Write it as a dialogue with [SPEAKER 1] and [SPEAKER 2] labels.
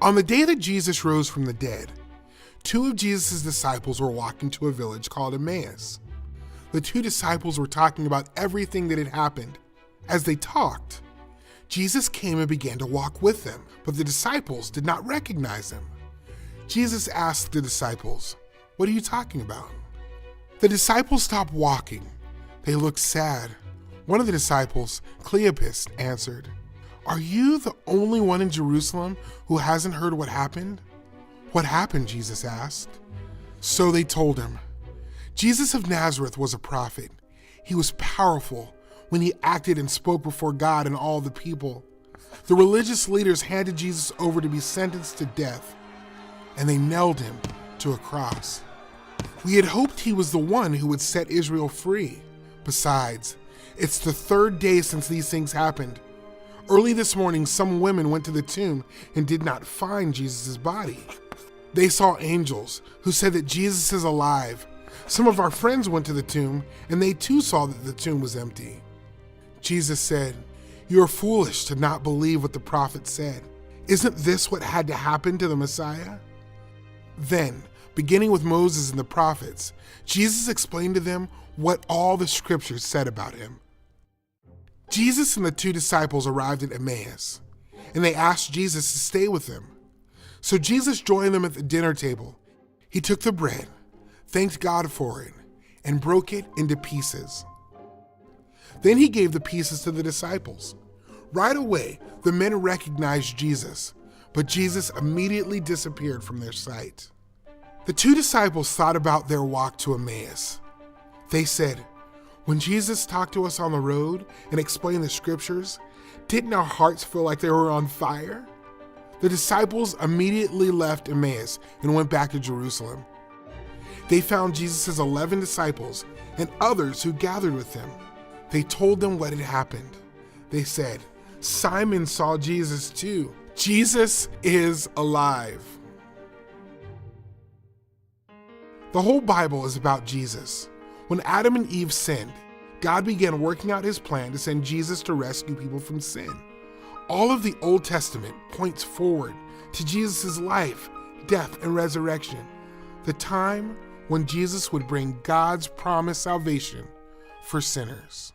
[SPEAKER 1] On the day that Jesus rose from the dead, two of Jesus' disciples were walking to a village called Emmaus. The two disciples were talking about everything that had happened. As they talked, Jesus came and began to walk with them, but the disciples did not recognize him. Jesus asked the disciples, "What are you talking about?" The disciples stopped walking. They looked sad. One of the disciples, Cleopas, answered, "Are you the only one in Jerusalem who hasn't heard what happened?" "What happened?" Jesus asked. So they told him. Jesus of Nazareth was a prophet. He was powerful when he acted and spoke before God and all the people. The religious leaders handed Jesus over to be sentenced to death, and they nailed him to a cross. We had hoped he was the one who would set Israel free. Besides, it's the third day since these things happened. Early this morning, some women went to the tomb and did not find Jesus' body. They saw angels who said that Jesus is alive. Some of our friends went to the tomb, and they too saw that the tomb was empty. Jesus said, "You are foolish to not believe what the prophet said. Isn't this what had to happen to the Messiah?" Then, beginning with Moses and the prophets, Jesus explained to them what all the scriptures said about him. Jesus and the two disciples arrived at Emmaus, and they asked Jesus to stay with them. So Jesus joined them at the dinner table. He took the bread, thanked God for it, and broke it into pieces. Then he gave the pieces to the disciples. Right away, the men recognized Jesus, but Jesus immediately disappeared from their sight. The two disciples thought about their walk to Emmaus. They said, "When Jesus talked to us on the road and explained the scriptures, didn't our hearts feel like they were on fire?" The disciples immediately left Emmaus and went back to Jerusalem. They found Jesus' 11 disciples and others who gathered with them. They told them what had happened. They said, "Simon saw Jesus too. Jesus is alive." The whole Bible is about Jesus. When Adam and Eve sinned, God began working out his plan to send Jesus to rescue people from sin. All of the Old Testament points forward to Jesus' life, death, and resurrection, the time when Jesus would bring God's promised salvation for sinners.